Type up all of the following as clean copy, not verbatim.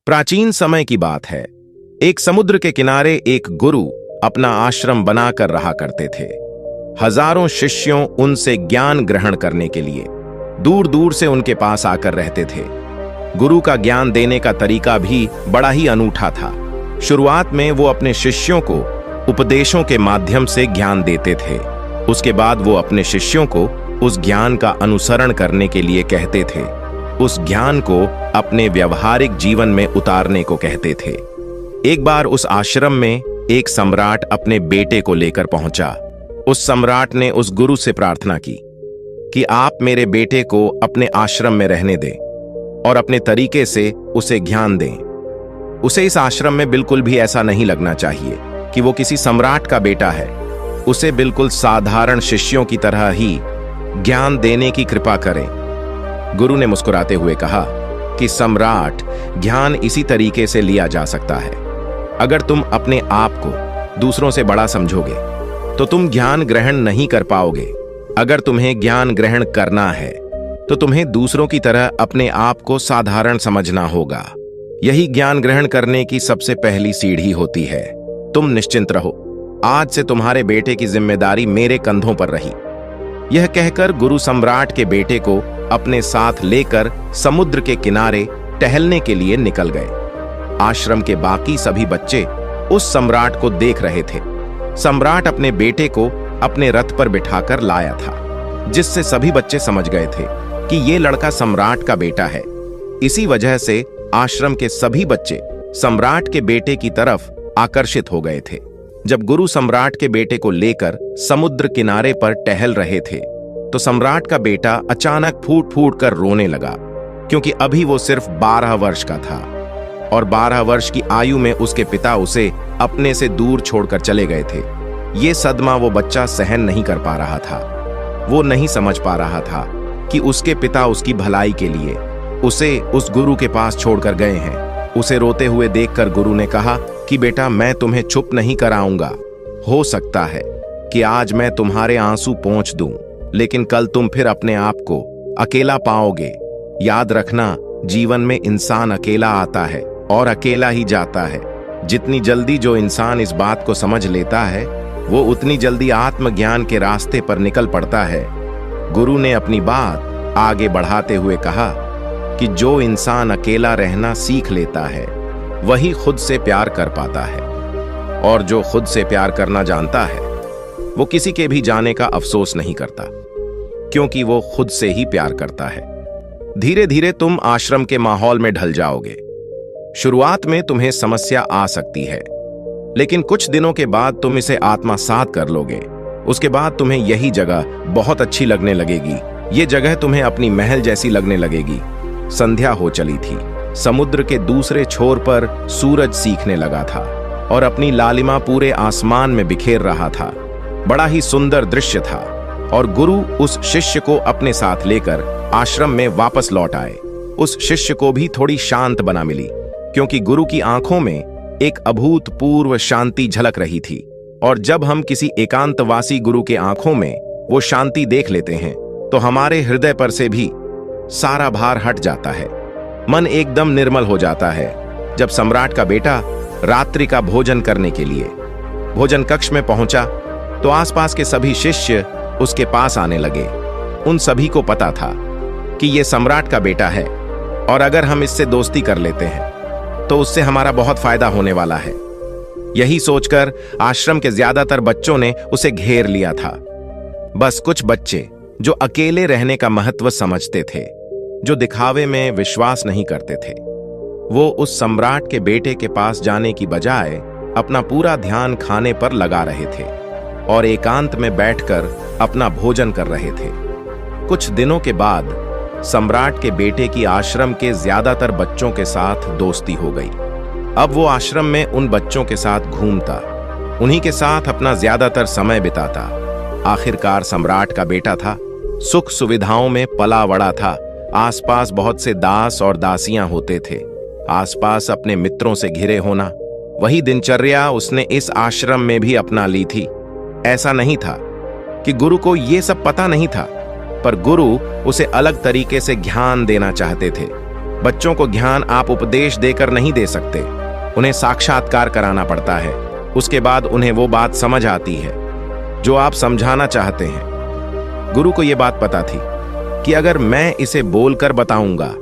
प्राचीन समय की बात है। एक समुद्र के किनारे एक गुरु अपना आश्रम बनाकर रहा करते थे। हजारों शिष्यों उनसे ज्ञान ग्रहण करने के लिए दूर दूर से उनके पास आकर रहते थे। गुरु का ज्ञान देने का तरीका भी बड़ा ही अनूठा था। शुरुआत में वो अपने शिष्यों को उपदेशों के माध्यम से ज्ञान देते थे। उसके बाद वो अपने शिष्यों को उस ज्ञान का अनुसरण करने के लिए कहते थे। उस ज्ञान को अपने व्यवहारिक जीवन में उतारने को कहते थे। एक बार उस आश्रम में एक सम्राट अपने बेटे को लेकर पहुंचा। उस सम्राट ने उस गुरु से प्रार्थना की कि आप मेरे बेटे को अपने आश्रम में रहने दें और अपने तरीके से उसे ज्ञान दें। उसे इस आश्रम में बिल्कुल भी ऐसा नहीं लगना चाहिए कि वो किसी सम्राट का बेटा है। उसे बिल्कुल साधारण शिष्यों की तरह ही ज्ञान देने की कृपा करें। गुरु ने मुस्कुराते हुए कहा कि सम्राट, ज्ञान इसी तरीके से लिया जा सकता है। अगर तुम अपने आप को दूसरों से बड़ा समझोगे तो तुम ज्ञान ग्रहण नहीं कर पाओगे। अगर तुम्हें ज्ञान ग्रहण करना है तो तुम्हें दूसरों की तरह अपने आप को साधारण समझना होगा। यही ज्ञान ग्रहण करने की सबसे पहली सीढ़ी होती है। तुम निश्चिंत रहो, आज से तुम्हारे बेटे की जिम्मेदारी मेरे कंधों पर रही। यह कहकर गुरु सम्राट के बेटे को अपने साथ लेकर समुद्र के किनारे टहलने के लिए निकल गए। आश्रम के बाकी सभी बच्चे उस सम्राट को देख रहे थे। सम्राट अपने बेटे को अपने रथ पर बिठाकर लाया था, जिससे सभी बच्चे समझ गए थे कि ये लड़का सम्राट का बेटा है। इसी वजह से आश्रम के सभी बच्चे सम्राट के बेटे की तरफ आकर्षित हो गए थे। जब गुरु सम्राट के बेटे को लेकर समुद्र किनारे पर टहल रहे थे तो सम्राट का बेटा अचानक फूट फूट कर रोने लगा, क्योंकि अभी वो सिर्फ 12 वर्ष का था और 12 वर्ष की आयु में उसके पिता उसे अपने से दूर छोड़कर चले गए थे। ये सदमा वो बच्चा सहन नहीं कर पा रहा था। वो नहीं समझ पा रहा था कि उसके पिता उसकी भलाई के लिए उसे उस गुरु के पास छोड़कर गए हैं। उसे रोते हुए देखकर गुरु ने कहा कि बेटा, मैं तुम्हें चुप नहीं कराऊंगा। हो सकता है कि आज मैं तुम्हारे आंसू पोंछ दूं, लेकिन कल तुम फिर अपने आप को अकेला पाओगे। याद रखना, जीवन में इंसान अकेला आता है और अकेला ही जाता है। जितनी जल्दी जो इंसान इस बात को समझ लेता है, वो उतनी जल्दी आत्मज्ञान के रास्ते पर निकल पड़ता है। गुरु ने अपनी बात आगे बढ़ाते हुए कहा कि जो इंसान अकेला रहना सीख लेता है वही खुद से प्यार कर पाता है, और जो खुद से प्यार करना जानता है वो किसी के भी जाने का अफसोस नहीं करता, क्योंकि वो खुद से ही प्यार करता है। धीरे धीरे तुम आश्रम के माहौल में ढल जाओगे। शुरुआत में तुम्हें समस्या आ सकती है, लेकिन कुछ दिनों के बाद तुम इसे आत्मसात कर लोगे। उसके बाद तुम्हें यही जगह बहुत अच्छी लगने लगेगी। ये जगह तुम्हें अपनी महल जैसी लगने लगेगी। संध्या हो चली थी। समुद्र के दूसरे छोर पर सूरज सीखने लगा था और अपनी लालिमा पूरे आसमान में बिखेर रहा था। बड़ा ही सुंदर दृश्य था और गुरु उस शिष्य को अपने साथ लेकर आश्रम में वापस लौट आए। उस शिष्य को भी थोड़ी शांत बना मिली, क्योंकि गुरु की आंखों में एक अभूतपूर्व शांति झलक रही थी। और जब हम किसी एकांतवासी गुरु के आंखों में वो शांति देख लेते हैं तो हमारे हृदय पर से भी सारा भार हट जाता है। मन एकदम निर्मल हो जाता है। जब सम्राट का बेटा रात्रि का भोजन करने के लिए भोजन कक्ष में पहुंचा तो आसपास के सभी शिष्य उसके पास आने लगे। उन सभी को पता था कि ये सम्राट का बेटा है और अगर हम इससे दोस्ती कर लेते हैं तो उससे हमारा बहुत फायदा होने वाला है। यही सोचकर आश्रम के ज्यादातर बच्चों ने उसे घेर लिया था। बस कुछ बच्चे जो अकेले रहने का महत्व समझते थे, जो दिखावे में विश्वास नहीं करते थे, वो उस सम्राट के बेटे के पास जाने की बजाय अपना पूरा ध्यान खाने पर लगा रहे थे और एकांत में बैठकर अपना भोजन कर रहे थे। कुछ दिनों के बाद सम्राट के बेटे की आश्रम के ज्यादातर बच्चों के साथ दोस्ती हो गई। अब वो आश्रम में उन बच्चों के साथ घूमता, उन्हीं के साथ अपना ज्यादातर समय बिताता। आखिरकार सम्राट का बेटा था, सुख सुविधाओं में पला बड़ा था। आसपास बहुत से दास और दासियां होते थे। आसपास अपने मित्रों से घिरे होना, वही दिनचर्या उसने इस आश्रम में भी अपना ली थी। ऐसा नहीं था कि गुरु को ये सब पता नहीं था, पर गुरु उसे अलग तरीके से ज्ञान देना चाहते थे। बच्चों को ज्ञान आप उपदेश देकर नहीं दे सकते, उन्हें साक्षात्कार कराना पड़ता है। उसके बाद उन्हें वो बात समझ आती है जो आप समझाना चाहते हैं। गुरु को यह बात पता थी कि अगर मैं इसे बोलकर बताऊंगा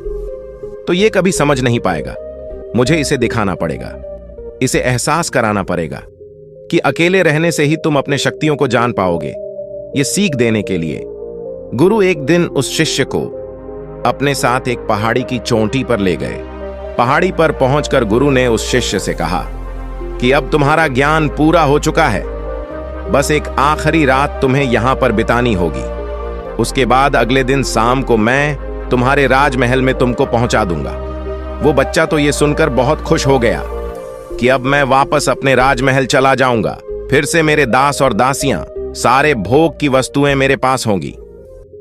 तो ये कभी समझ नहीं पाएगा। मुझे इसे दिखाना पड़ेगा, इसे एहसास कराना पड़ेगा कि अकेले रहने से ही तुम अपने शक्तियों को जान पाओगे। ये सीख देने के लिए गुरु एक दिन उस शिष्य को अपने साथ एक पहाड़ी की चोटी पर ले गए। पहाड़ी पर पहुंचकर गुरु ने उस शिष्य से कहा कि अब तुम्हारा ज्ञान पूरा हो चुका है, बस एक आखिरी रात तुम्हें यहां पर बितानी होगी। उसके बाद अगले दिन शाम को मैं तुम्हारे राजमहल में तुमको पहुंचा दूंगा। वो बच्चा तो ये सुनकर बहुत खुश हो गया कि अब मैं वापस अपने राजमहल चला जाऊंगा, फिर से मेरे दास और दासियां, सारे भोग की वस्तुएं मेरे पास होंगी।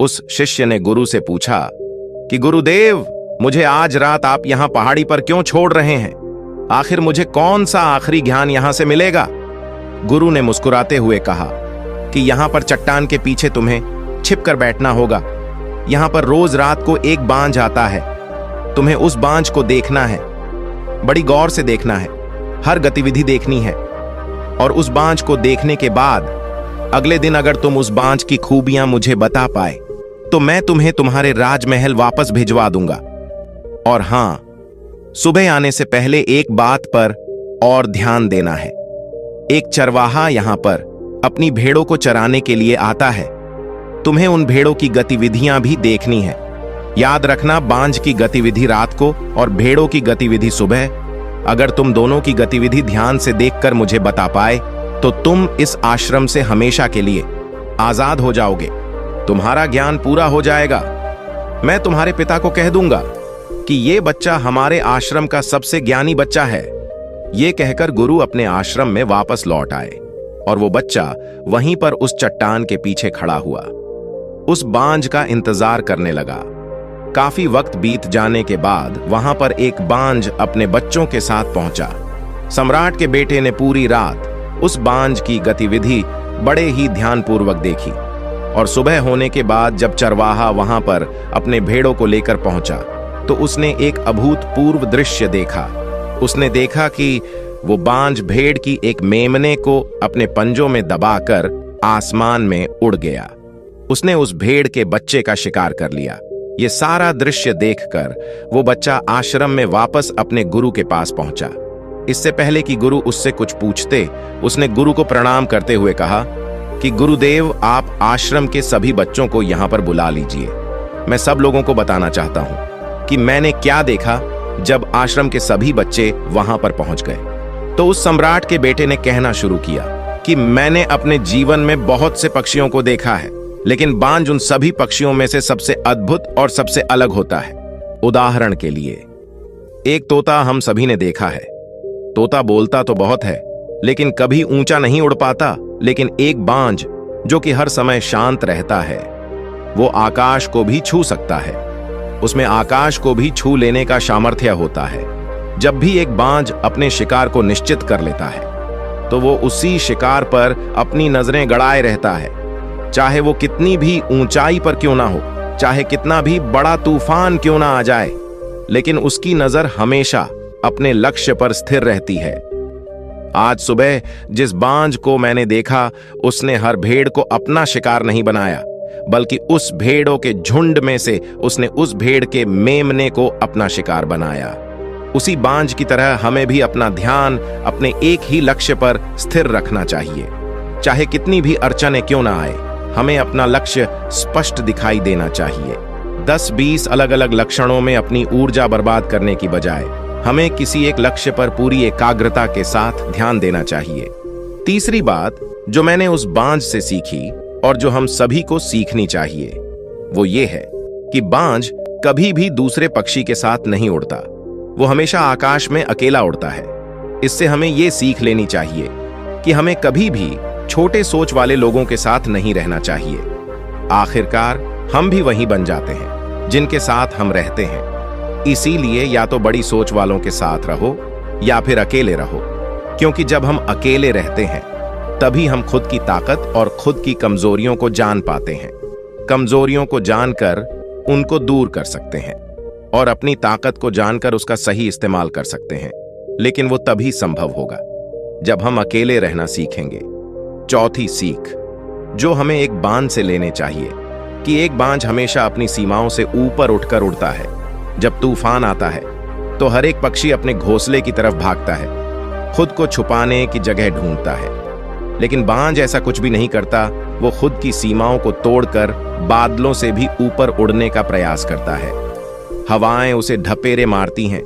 उस शिष्य ने गुरु से पूछा कि गुरुदेव, मुझे आज रात आप यहां पहाड़ी पर क्यों छोड़ रहे हैं? आखिर मुझे कौन सा आखिरी ज्ञान यहां से मिलेगा? गुरु ने मुस्कुराते हुए कहा कि यहां पर चट्टान के पीछे तुम्हें छिपकर बैठना होगा। यहां पर रोज रात को एक बांझ आता है, तुम्हें उस बांझ को देखना है, बड़ी गौर से देखना है, हर गतिविधि देखनी है। और उस बांझ को देखने के बाद अगले दिन अगर तुम उस बांझ की खूबियां मुझे बता पाए तो मैं तुम्हें तुम्हारे राजमहल वापस भिजवा दूंगा। और हां, सुबह आने से पहले एक बात पर और ध्यान देना है। एक चरवाहा यहां पर अपनी भेड़ों को चराने के लिए आता है। तुम्हें उन भेड़ों की गतिविधियां भी देखनी है। याद रखना, बांझ की गतिविधि रात को और भेड़ों की गतिविधि सुबह। अगर तुम दोनों की गतिविधि ध्यान से देखकर मुझे बता पाए तो तुम इस आश्रम से हमेशा के लिए आजाद हो जाओगे। तुम्हारा ज्ञान पूरा हो जाएगा। मैं तुम्हारे पिता को कह दूंगा कि ये बच्चा हमारे आश्रम का सबसे ज्ञानी बच्चा है। ये कहकर गुरु अपने आश्रम में वापस लौट आए और वो बच्चा वहीं पर उस चट्टान के पीछे खड़ा हुआ, उस बांझ का इंतजार करने लगा। काफी वक्त बीत जाने के बाद वहां पर एक बांझ अपने बच्चों के साथ पहुंचा। सम्राट के बेटे ने पूरी रात उस बांझ की गतिविधि बड़े ही ध्यानपूर्वक देखी और सुबह होने के बाद जब चरवाहा वहां पर अपने भेड़ों को लेकर पहुंचा तो उसने एक अभूतपूर्व दृश्य देखा। उसने देखा कि वो बांझ भेड़ की एक मेमने को अपने पंजों में दबाकर आसमान में उड़ गया। उसने उस भेड़ के बच्चे का शिकार कर लिया। ये सारा दृश्य देखकर वो बच्चा आश्रम में वापस अपने गुरु के पास पहुंचा। इससे पहले कि गुरु उससे कुछ पूछते, उसने गुरु को प्रणाम करते हुए कहा कि गुरुदेव, आप आश्रम के सभी बच्चों को यहां पर बुला लीजिए। मैं सब लोगों को बताना चाहता हूं कि मैंने क्या देखा जब आश्रम के सभी बच्चे वहां पर पहुंच गए। तो उस सम्राट के बेटे ने कहना शुरू किया कि मैंने अपने जीवन में बहुत से पक्षियों को देखा है, लेकिन बांझ उन सभी पक्षियों में से सबसे अद्भुत और सबसे अलग होता है। उदाहरण के लिए, एक तोता हम सभी ने देखा है। तोता बोलता तो बहुत है लेकिन कभी ऊंचा नहीं उड़ पाता, लेकिन एक बांझ जो कि हर समय शांत रहता है, वो आकाश को भी छू सकता है। उसमें आकाश को भी छू लेने का सामर्थ्य होता है। जब भी एक बांझ अपने शिकार को निश्चित कर लेता है तो वो उसी शिकार पर अपनी नजरें गड़ाए रहता है, चाहे वो कितनी भी ऊंचाई पर क्यों ना हो, चाहे कितना भी बड़ा तूफान क्यों ना आ जाए, लेकिन उसकी नजर हमेशा अपने लक्ष्य पर स्थिर रहती है। आज सुबह जिस बांझ को मैंने देखा, उसने हर भेड़ को अपना शिकार नहीं बनाया, बल्कि उस भेड़ों के झुंड में से उसने उस भेड़ के मेमने को अपना शिकार बनाया। उसी बांझ की तरह हमें भी अपना ध्यान अपने एक ही लक्ष्य पर स्थिर रखना चाहिए। चाहे कितनी भी अड़चनें क्यों ना आए, हमें अपना लक्ष्य स्पष्ट दिखाई देना चाहिए। 10-20 अलग अलग लक्षणों में अपनी ऊर्जा बर्बाद करने की बजाय हमें किसी एक लक्ष्य पर पूरी एकाग्रता के साथ ध्यान देना चाहिए। तीसरी बात जो मैंने उस बांझ से सीखी और जो हम सभी को सीखनी चाहिए, वो ये है कि बांझ कभी भी दूसरे पक्षी के साथ नहीं उड़ता। वो हमेशा आकाश में अकेला उड़ता है। इससे हमें ये सीख लेनी चाहिए कि हमें कभी भी छोटे सोच वाले लोगों के साथ नहीं रहना चाहिए। आखिरकार हम भी वही बन जाते हैं जिनके साथ हम रहते हैं। इसीलिए या तो बड़ी सोच वालों के साथ रहो या फिर अकेले रहो, क्योंकि जब हम अकेले रहते हैं तभी हम खुद की ताकत और खुद की कमजोरियों को जान पाते हैं। कमजोरियों को जानकर उनको दूर कर सकते हैं और अपनी ताकत को जानकर उसका सही इस्तेमाल कर सकते हैं। लेकिन वो तभी संभव होगा जब हम अकेले रहना सीखेंगे। चौथी सीख जो हमें एक बांझ से लेने चाहिए कि एक बांझ हमेशा अपनी सीमाओं से ऊपर उठकर उड़ता है। जब तूफान आता है तो हर एक पक्षी अपने घोंसले की तरफ भागता है, खुद को छुपाने की जगह ढूंढता है। लेकिन बांझ ऐसा कुछ भी नहीं करता। वो खुद की सीमाओं को तोड़कर बादलों से भी ऊपर उड़ने का प्रयास करता है। हवाएं उसे ढपेरे मारती हैं,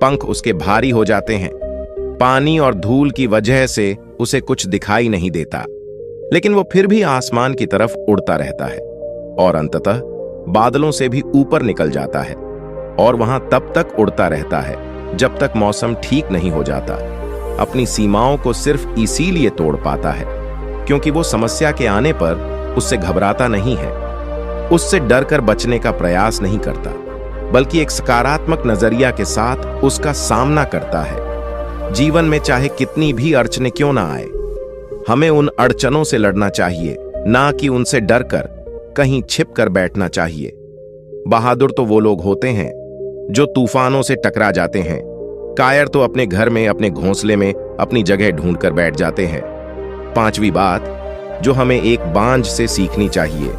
पंख उसके भारी हो जाते हैं, पानी और धूल की वजह से उसे कुछ दिखाई नहीं देता, लेकिन वो फिर भी आसमान की तरफ उड़ता रहता है और अंततः बादलों से भी ऊपर निकल जाता है और वहां तब तक उड़ता रहता है जब तक मौसम ठीक नहीं हो जाता। अपनी सीमाओं को सिर्फ इसीलिए तोड़ पाता है क्योंकि वो समस्या के आने पर उससे घबराता नहीं है, उससे डर कर बचने का प्रयास नहीं करता, बल्कि एक सकारात्मक नजरिया के साथ उसका सामना करता है। जीवन में चाहे कितनी भी अड़चनें क्यों ना आए, हमें उन अड़चनों से लड़ना चाहिए, ना कि उनसे डरकर कहीं छिप कर बैठना चाहिए। बहादुर तो वो लोग होते हैं जो तूफानों से टकरा जाते हैं। कायर तो अपने घर में, अपने घोंसले में अपनी जगह ढूंढकर बैठ जाते हैं। पांचवी बात जो हमें एक बांझ से सीखनी चाहिए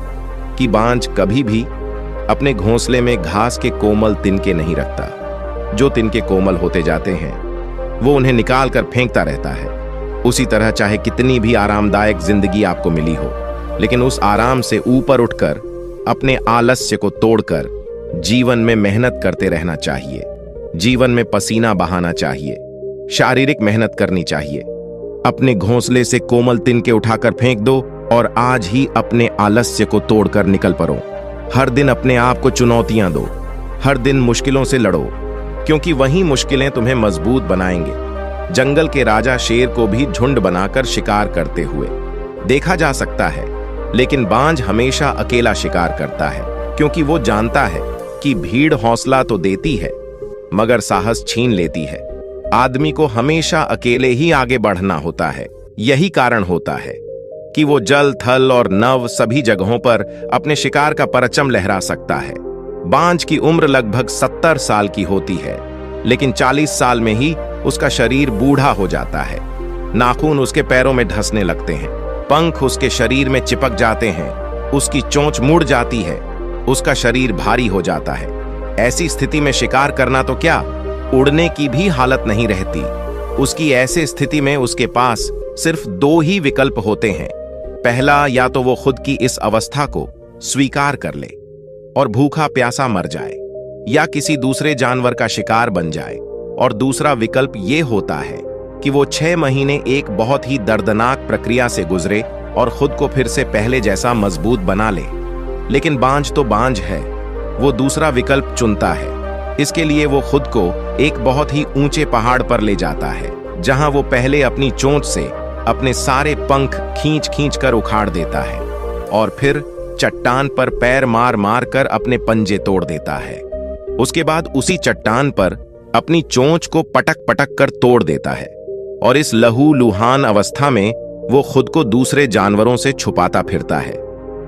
कि बांझ कभी भी अपने घोंसले में घास के कोमल तिनके नहीं रखता। जो तिनके कोमल होते जाते हैं वो उन्हें निकाल कर फेंकता रहता है। उसी तरह चाहे कितनी भी आरामदायक जिंदगी आपको मिली हो, लेकिन उस आराम से ऊपर उठकर अपने आलस्य को तोड़कर जीवन में मेहनत करते रहना चाहिए। जीवन में पसीना बहाना चाहिए, शारीरिक मेहनत करनी चाहिए। अपने घोंसले से कोमल तिनके उठाकर फेंक दो और आज ही अपने आलस्य को तोड़कर निकल पड़ो। हर दिन अपने आप को चुनौतियां दो, हर दिन मुश्किलों से लड़ो, क्योंकि वही मुश्किलें तुम्हें मजबूत बनाएंगे। जंगल के राजा शेर को भी झुंड बनाकर शिकार करते हुए देखा जा सकता है, लेकिन बांझ हमेशा अकेला शिकार करता है, क्योंकि वो जानता है कि भीड़ हौसला तो देती है मगर साहस छीन लेती है। आदमी को हमेशा अकेले ही आगे बढ़ना होता है। यही कारण होता है कि वो जल, थल और नभ सभी जगहों पर अपने शिकार का परचम लहरा सकता है। बांझ की उम्र लगभग 70 साल की होती है, लेकिन 40 साल में ही उसका शरीर बूढ़ा हो जाता है। नाखून उसके पैरों में धंसने लगते हैं, पंख उसके शरीर में चिपक जाते हैं, उसकी चोंच मुड़ जाती है, उसका शरीर भारी हो जाता है। ऐसी स्थिति में शिकार करना तो क्या, उड़ने की भी हालत नहीं रहती। उसकी ऐसे स्थिति में उसके पास सिर्फ 2 ही विकल्प होते हैं। पहला, या तो वो खुद की इस अवस्था को स्वीकार कर ले और भूखा प्यासा मर जाए, या किसी दूसरे जानवर का शिकार बन जाए। और दूसरा विकल्प ये होता है कि वो 6 महीने एक बहुत ही दर्दनाक प्रक्रिया से गुजरे और खुद को फिर से पहले जैसा मजबूत बना ले। लेकिन बांझ तो बांझ है, वो दूसरा विकल्प चुनता है। इसके लिए वो खुद को एक बहुत ही ऊंचे पहाड़ पर ले जाता है, जहां वो पहले अपनी चोंच से अपने सारे पंख खींच खींच कर उखाड़ देता है और फिर चट्टान पर पैर मार मार कर अपने पंजे तोड़ देता है। उसके बाद उसी चट्टान पर अपनी चोंच को पटक पटक कर तोड़ देता है और इस लहू लुहान अवस्था में वो खुद को दूसरे जानवरों से छुपाता फिरता है।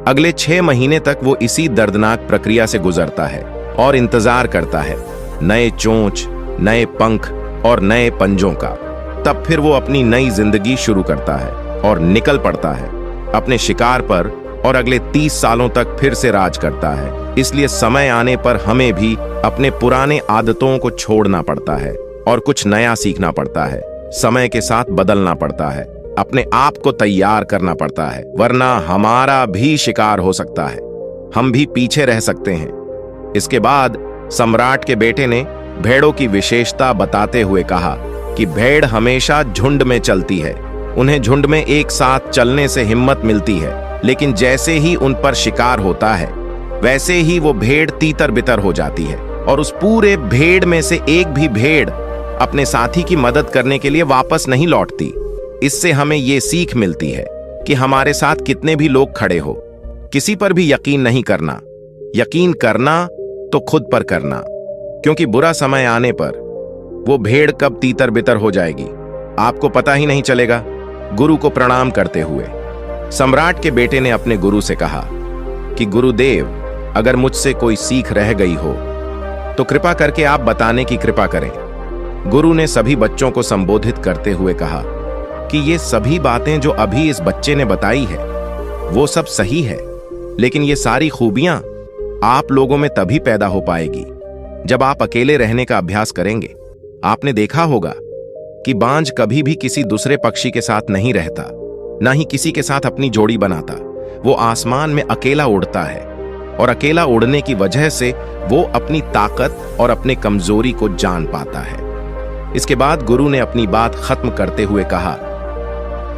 अगले 6 महीने तक वो इसी दर्दनाक प्रक्रिया से गुजरता है और इंतजार करता है नए चोंच, नए पंख और नए पंजों का। तब फिर वो अपनी नई जिंदगी शुरू करता है और निकल पड़ता है अपने शिकार पर और अगले 30 सालों तक फिर से राज करता है। इसलिए समय आने पर हमें भी अपने पुराने आदतों को छोड़ना पड़ता है और कुछ नया सीखना पड़ता है। समय के साथ बदलना पड़ता है, अपने आप को तैयार करना पड़ता है, वरना हमारा भी शिकार हो सकता है, हम भी पीछे रह सकते हैं। इसके बाद सम्राट के बेटे ने भेड़ों की विशेषता बताते हुए कहा कि भेड़ हमेशा झुंड में चलती है। उन्हें झुंड में एक साथ चलने से हिम्मत मिलती है, लेकिन जैसे ही उन पर शिकार होता है वैसे ही वो भेड़ तीतर बितर हो जाती है और उस पूरे भेड़ में से एक भी भेड़ अपने साथी की मदद करने के लिए वापस नहीं लौटती। इससे हमें ये सीख मिलती है कि हमारे साथ कितने भी लोग खड़े हो, किसी पर भी यकीन नहीं करना। यकीन करना तो खुद पर करना, क्योंकि बुरा समय आने पर वो भेड़ कब तीतर बितर हो जाएगी आपको पता ही नहीं चलेगा। गुरु को प्रणाम करते हुए सम्राट के बेटे ने अपने गुरु से कहा कि गुरुदेव, अगर मुझसे कोई सीख रह गई हो तो कृपा करके आप बताने की कृपा करें। गुरु ने सभी बच्चों को संबोधित करते हुए कहा कि ये सभी बातें जो अभी इस बच्चे ने बताई है वो सब सही है, लेकिन ये सारी खूबियां आप लोगों में तभी पैदा हो पाएगी जब आप अकेले रहने का अभ्यास करेंगे। आपने देखा होगा कि बांझ कभी भी किसी दूसरे पक्षी के साथ नहीं रहता, ना ही किसी के साथ अपनी जोड़ी बनाता। वो आसमान में अकेला उड़ता है और अकेला उड़ने की वजह से वो अपनी ताकत और अपने कमजोरी को जान पाता है। इसके बाद गुरु ने अपनी बात खत्म करते हुए कहा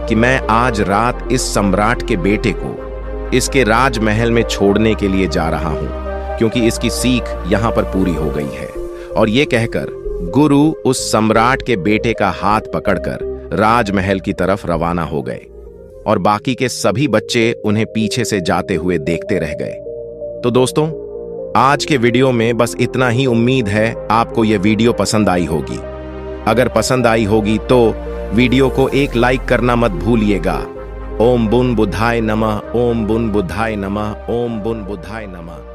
कि मैं आज रात इस सम्राट के बेटे को इसके राजमहल में छोड़ने के लिए जा रहा हूं, क्योंकि इसकी सीख यहां पर पूरी हो गई है। और ये कहकर गुरु उस सम्राट के बेटे का हाथ पकड़कर राजमहल की तरफ रवाना हो गए और बाकी के सभी बच्चे उन्हें पीछे से जाते हुए देखते रह गए। तो दोस्तों, आज के वीडियो में बस इतना ही। उम्मीद है आपको यह वीडियो पसंद आई होगी। अगर पसंद आई होगी तो वीडियो को एक लाइक करना मत भूलिएगा। ओम बुन बुधाय नमः, ओम बुन बुधाय नमः, ओम बुन बुधाय नमः।